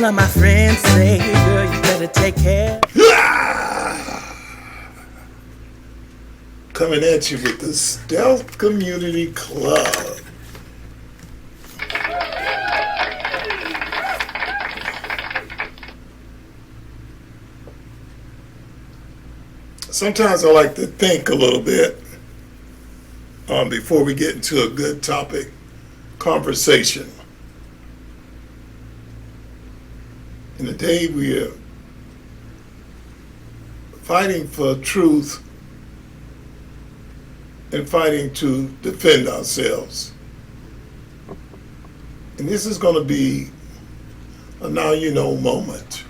of my friends say, girl, you better take care. Coming at you with the Stealth Community Club. Sometimes I like to think a little bit before we get into a good topic conversation. In the day we are fighting for truth and fighting to defend ourselves. And this is going to be a now you know moment.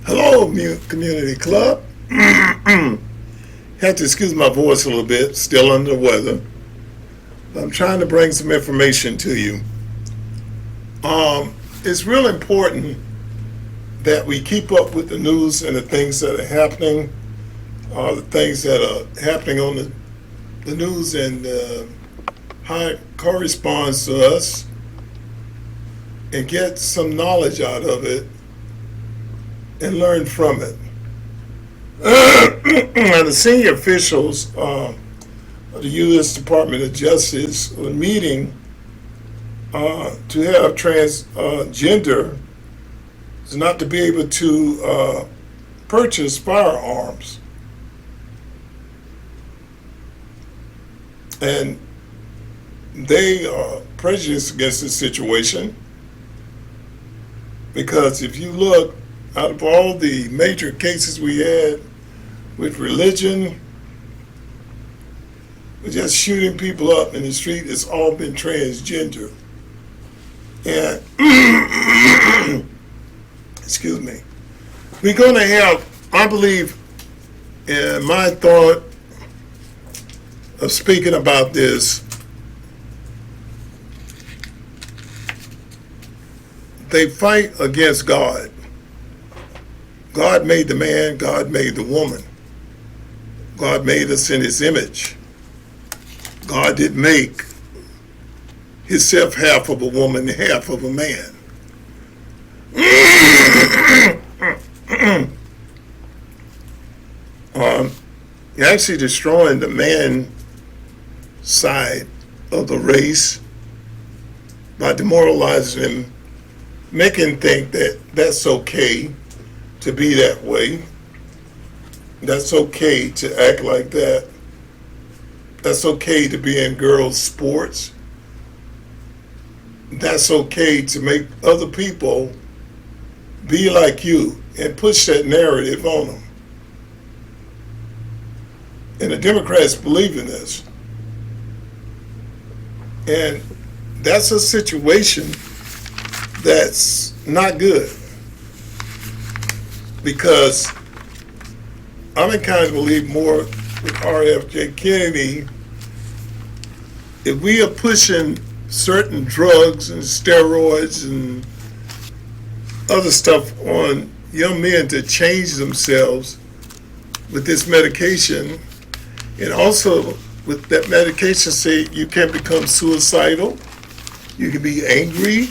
Hello, Community Club. Had to excuse my voice a little bit, still under the weather. But I'm trying to bring some information to you. It's real important that we keep up with the news and the things that are happening, the things that are happening on the news and how it corresponds to us, and get some knowledge out of it and learn from it. The senior officials of the U.S. Department of Justice were meeting to have transgender is not to be able to purchase firearms. And they are prejudiced against this situation because if you look, out of all the major cases we had with religion, with just shooting people up in the street, it's all been transgender. And, excuse me, we're going to have, I believe, in my thought of speaking about this, they fight against God. God made the man, God made the woman. God made us in his image. God didn't make himself half of a woman, half of a man. You're actually destroying the man side of the race by demoralizing him, making him think that that's okay to be that way. That's okay to act like that. That's okay to be in girls' sports. That's okay to make other people be like you and push that narrative on them. And the Democrats believe in this. And that's a situation that's not good. Because I'm inclined to believe more with RFJ Kennedy. If we are pushing certain drugs and steroids and other stuff on young men to change themselves with this medication, and also with that medication say you can become suicidal, you can be angry,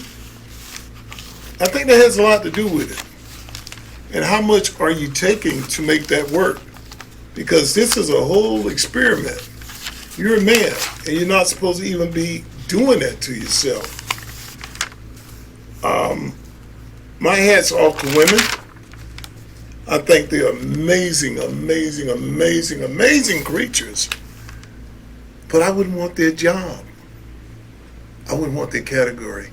I think that has a lot to do with it. And how much are you taking to make that work? Because this is a whole experiment. You're a man, and you're not supposed to even be doing that to yourself. My hat's off to women. I think they're amazing, amazing, amazing, amazing creatures. But I wouldn't want their job. I wouldn't want their category.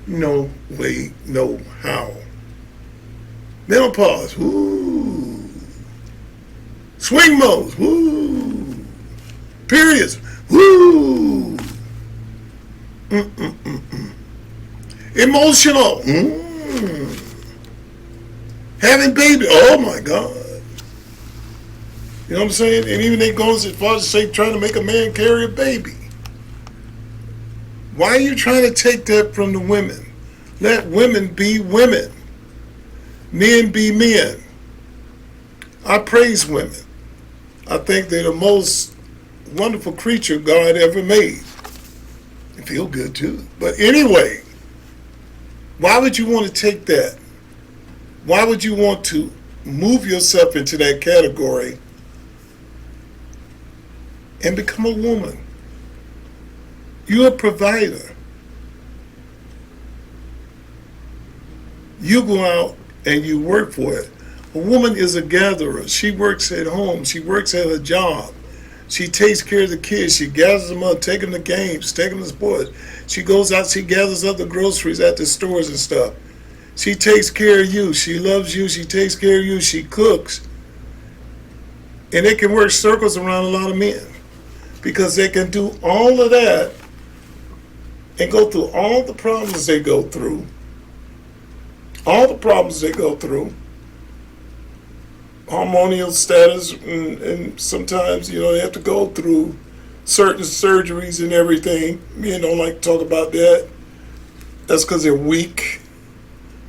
No way, no how. Menopause, woo. Swing modes, woo. Periods, woo. Emotional, Having baby, oh my God. You know what I'm saying? And even they go as far as to say trying to make a man carry a baby. Why are you trying to take that from the women? Let women be women. Men be men. I praise women. I think they're the most wonderful creature God ever made. They feel good too. But anyway, Why would you want to take that? Why would you want to move yourself into that category and become a woman? You're a provider. You go out and you work for it. A woman is a gatherer. She works at home. She works at a job. She takes care of the kids. She gathers them up, take them to games, take them to sports. She goes out, she gathers up the groceries at the stores and stuff. She takes care of you. She loves you. She takes care of you. She cooks. And they can work circles around a lot of men because they can do all of that and go through all the problems they go through. All the problems they go through. Hormonal status, and sometimes, they have to go through certain surgeries and everything. Men don't like to talk about that. That's because they're weak.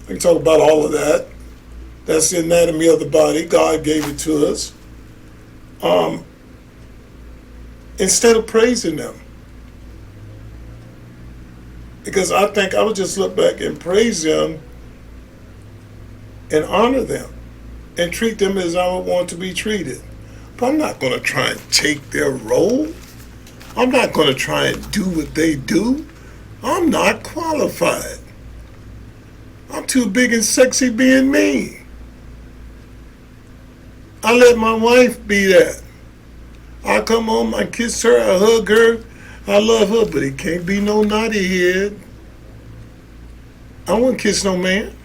We can talk about all of that. That's the anatomy of the body. God gave it to us. Instead of praising them. Because I think I would just look back and praise them and honor them and treat them as I would want to be treated. But I'm not going to try and take their role. I'm not going to try and do what they do. I'm not qualified. I'm too big and sexy being me. I let my wife be that. I come home, I kiss her, I hug her, I love her, but it can't be no naughty head. I wouldn't kiss no man.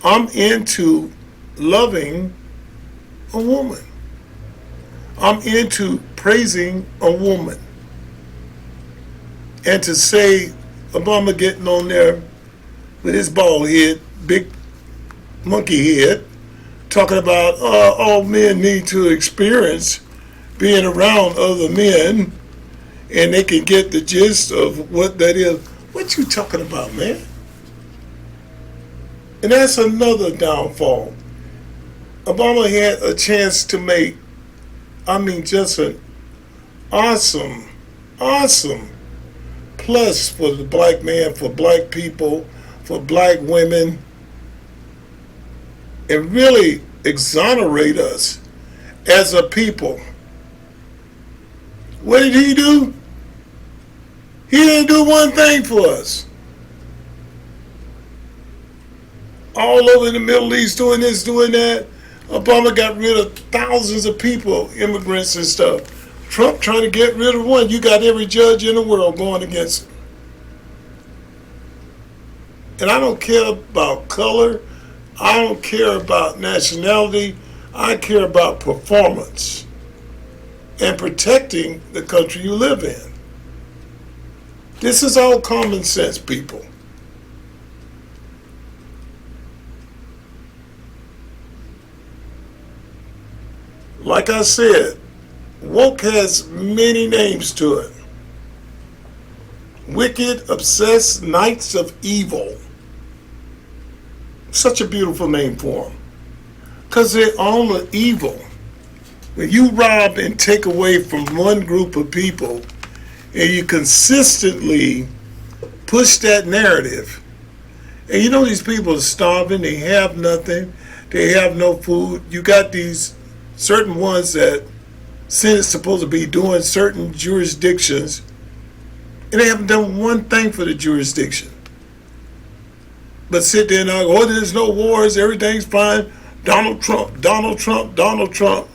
I'm into loving a woman. I'm into praising a woman. And to say Obama getting on there with his bald head, big monkey head, talking about all men need to experience being around other men and they can get the gist of what that is. What you talking about, man? And that's another downfall. Obama had a chance to make, just an awesome plus for the black man, for black people, for black women, and really exonerate us as a people. What did he do? He didn't do one thing for us. All over the Middle East doing this, doing that. Obama got rid of thousands of people, immigrants and stuff. Trump trying to get rid of one. You got every judge in the world going against him. And I don't care about color. I don't care about nationality. I care about performance and protecting the country you live in. This is all common sense, people. Like I said, woke has many names to it. Wicked, obsessed, knights of evil. Such a beautiful name for them. Because they all are evil. When you rob and take away from one group of people and you consistently push that narrative, and these people are starving, they have nothing, they have no food. You got these certain ones that Senate's supposed to be doing certain jurisdictions, and they haven't done one thing for the jurisdiction. But sit there and go, there's no wars, everything's fine. Donald Trump, Donald Trump, Donald Trump.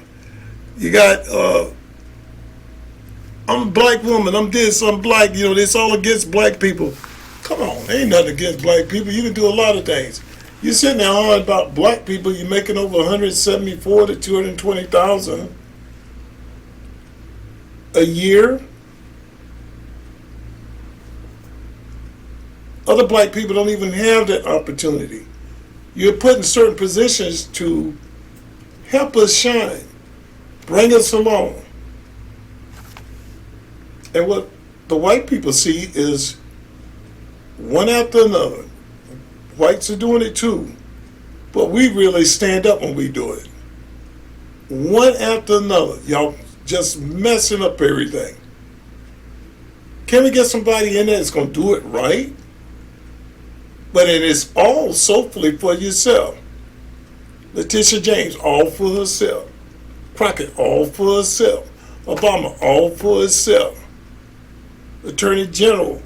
You got, I'm a black woman, I'm this, I'm black, it's all against black people. Come on, ain't nothing against black people. You can do a lot of things. You're sitting there on about black people, you're making over 174 to 220,000 a year. Other black people don't even have that opportunity. You're put in certain positions to help us shine, bring us along. And what the white people see is one after another. Whites are doing it too, but we really stand up when we do it. One after another, y'all just messing up everything. Can we get somebody in there that's going to do it right? but it is all solely for yourself. Letitia James, all for herself. Crockett, all for herself. Obama, all for herself. Attorney General,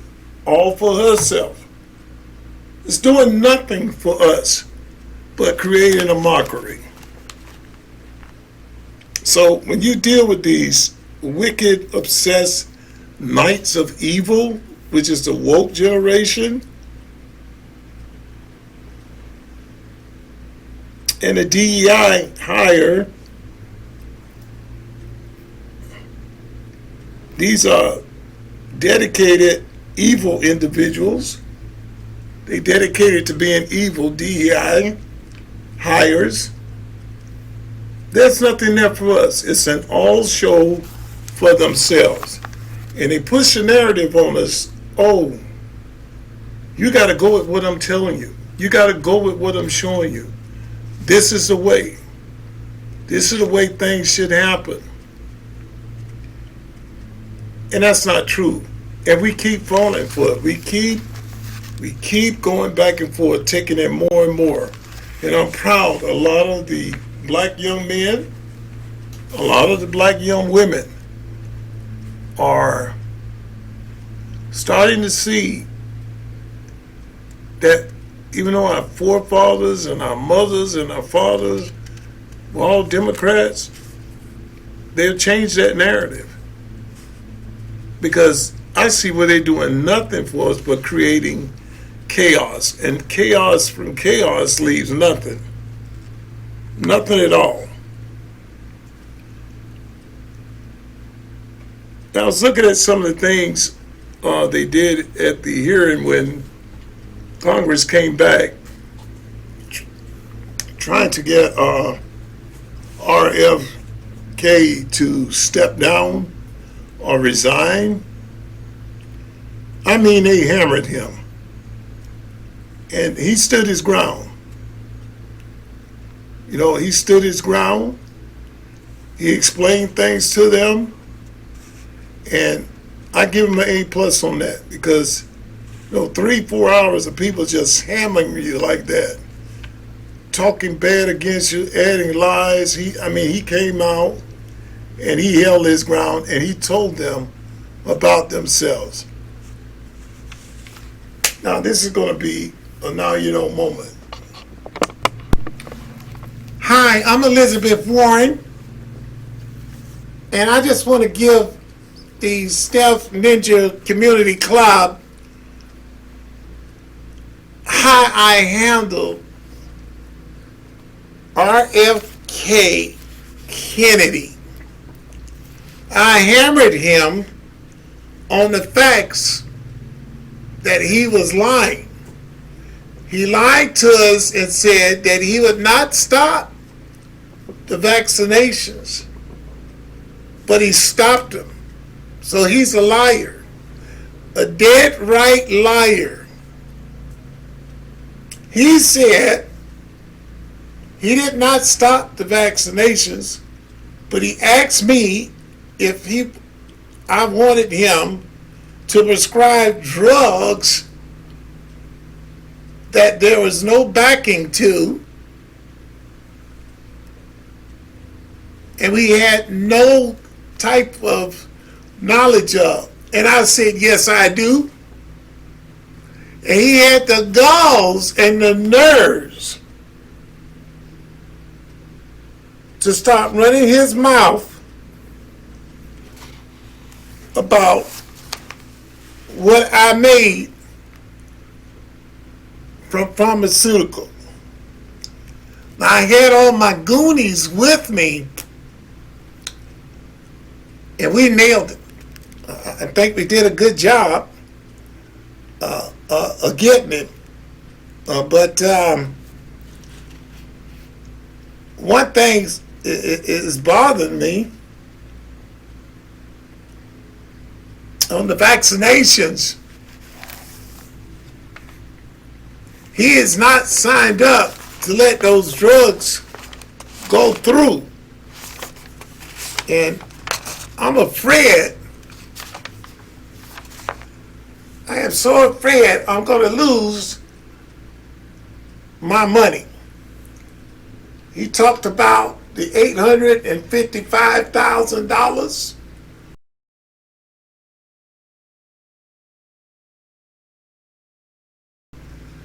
all for herself. It's doing nothing for us but creating a mockery. So when you deal with these wicked, obsessed knights of evil, which is the woke generation, and the DEI hire, these are dedicated evil individuals. They dedicated to being evil. DEI hires. There's nothing there for us. It's an all show for themselves. And they push a narrative on us. Oh, you got to go with what I'm telling you. You got to go with what I'm showing you. This is the way. This is the way things should happen. And that's not true. And we keep falling for it. We keep going back and forth, taking it more and more. And I'm proud a lot of the black young men, a lot of the black young women are starting to see that even though our forefathers and our mothers and our fathers were all Democrats, they've changed that narrative. Because I see where they're doing nothing for us but creating chaos. And chaos from chaos leaves nothing. Nothing at all. Now, I was looking at some of the things they did at the hearing when Congress came back trying to get RFK to step down or resign. I mean, they hammered him. And he stood his ground. You know, he stood his ground. He explained things to them. And I give him an A+ on that because, 3-4 hours of people just hammering you like that, talking bad against you, adding lies. He came out and he held his ground and he told them about themselves. Now, this is going to be a now you know moment. Hi, I'm Elizabeth Warren, and I just want to give the Stealth Ninja Community Club how I handled RFK Kennedy. I hammered him on the facts that he was lying. He lied to us and said that he would not stop the vaccinations, but he stopped them. So he's a liar, a dead right liar. He said he did not stop the vaccinations, but he asked me if I wanted him to prescribe drugs that there was no backing to, and we had no type of knowledge of. And I said, yes, I do. And he had the galls and the nerves to start running his mouth about what I made from pharmaceutical. Now, I had all my goonies with me, and we nailed it. I think we did a good job of getting it. But one thing is bothering me on the vaccinations. He is not signed up to let those drugs go through. And I'm afraid, I am so afraid I'm going to lose my money. He talked about the $855,000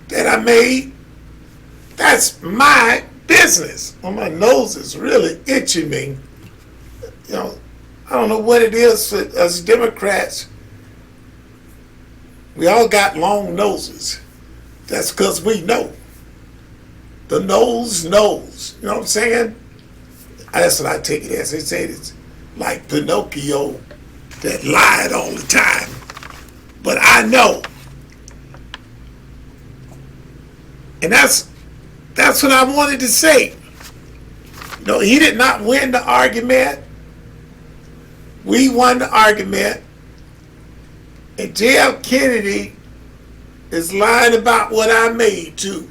that I made. That's my business. Well, my nose is really itching me. You know, I don't know what it is for us Democrats. We all got long noses. That's because we know. The nose knows. You know what I'm saying? That's what I take it as. They say it's like Pinocchio that lied all the time. But I know. And that's what I wanted to say. No, he did not win the argument. We won the argument. And J.F. Kennedy is lying about what I made too.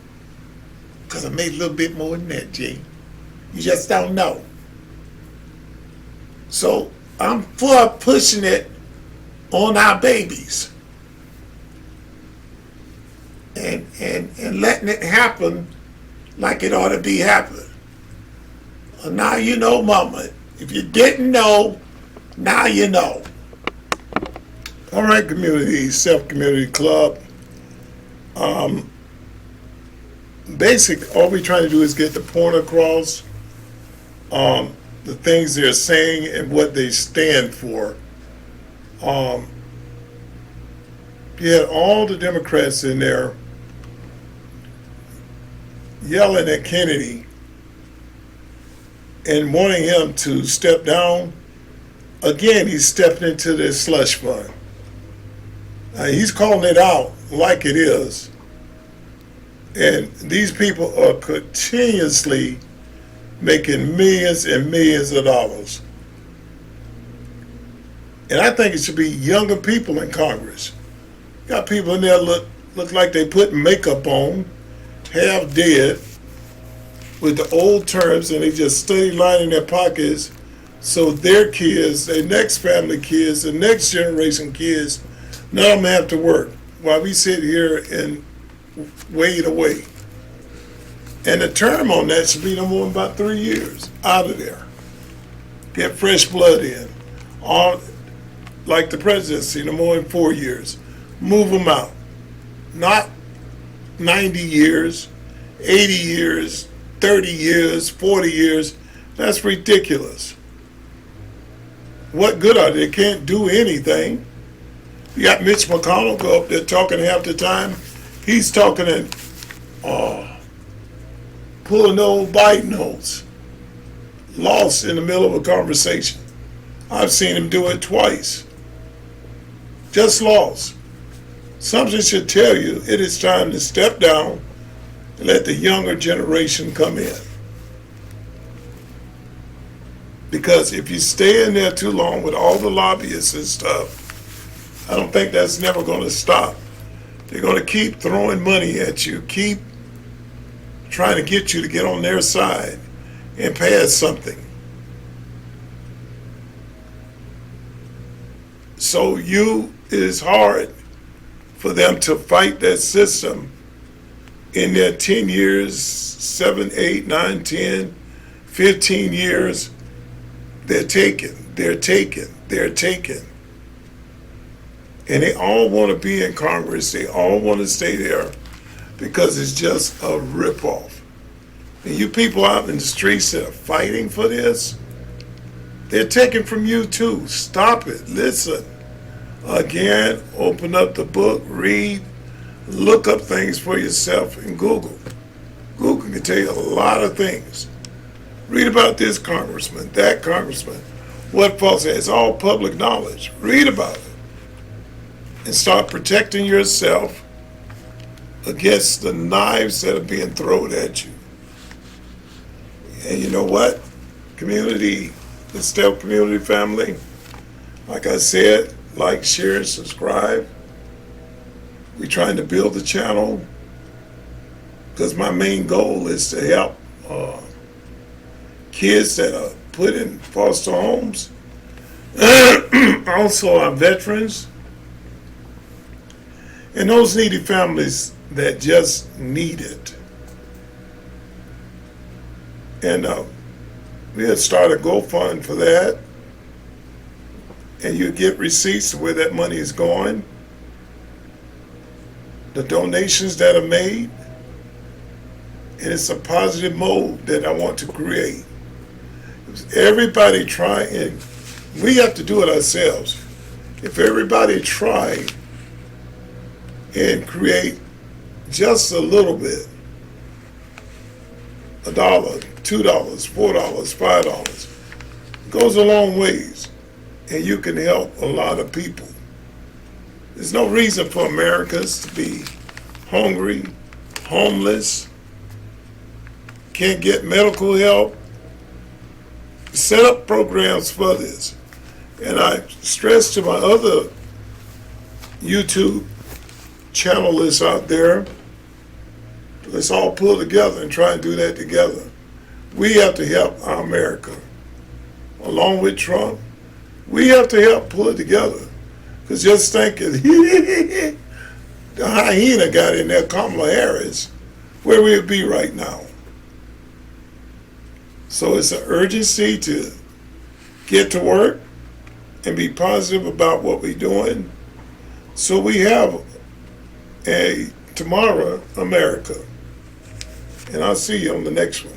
Because I made a little bit more than that, G. You just don't know. So I'm for pushing it on our babies. And letting it happen like it ought to be happening. Well, now you know, Mama. If you didn't know, now you know. All right, community, self-community club. All we're trying to do is get the point across, the things they're saying and what they stand for. You had all the Democrats in there yelling at Kennedy and wanting him to step down. Again, he's stepping into this slush fund. He's calling it out like it is. And these people are continuously making millions and millions of dollars. And I think it should be younger people in Congress. Got people in there look like they put makeup on, half dead, with the old terms, and they just study lining their pockets so their kids, their next family kids, the next generation kids, none of them have to work while we sit here and wade away. And the term on that should be no more than about 3 years out of there. Get fresh blood in. All like the presidency, no more than 4 years. Move them out. Not 90 years, 80 years, 30 years, 40 years. That's ridiculous. What good are they? They can't do anything. You got Mitch McConnell go up there talking half the time. He's talking and pulling the old Biden notes. Lost in the middle of a conversation. I've seen him do it twice. Just lost. Something should tell you it is time to step down and let the younger generation come in. Because if you stay in there too long with all the lobbyists and stuff, I don't think that's never going to stop. They're going to keep throwing money at you, keep trying to get you to get on their side and pass something. So it is hard for them to fight that system in their 10 years, 7, 8, 9, 10, 15 years. They're taken. And they all want to be in Congress. They all want to stay there because it's just a ripoff. And you people out in the streets that are fighting for this, they're taking from you too. Stop it. Listen. Again, open up the book, read, look up things for yourself in Google. Google can tell you a lot of things. Read about this congressman, that congressman, what false. It's all public knowledge. Read about it. And start protecting yourself against the knives that are being thrown at you. And you know what? Community, the Stealth Community family, like I said, like, share, and subscribe. We're trying to build the channel because my main goal is to help kids that are put in foster homes, also our veterans, and those needy families that just need it. And we had started a GoFund for that. And you get receipts of where that money is going, the donations that are made, and it's a positive mode that I want to create. Everybody try, and we have to do it ourselves. If everybody try and create just a little bit, $1, $2, $4, $5, goes a long ways, and you can help a lot of people. There's no reason for Americans to be hungry, homeless, can't get medical help. Set up programs for this. And I stress to my other YouTube channelists out there, let's all pull together and try and do that together. We have to help our America. Along with Trump, we have to help pull it together. Because just thinking, the hyena got in there, Kamala Harris, where we would be right now. So it's an urgency to get to work and be positive about what we're doing. So we have a tomorrow America. And I'll see you on the next one.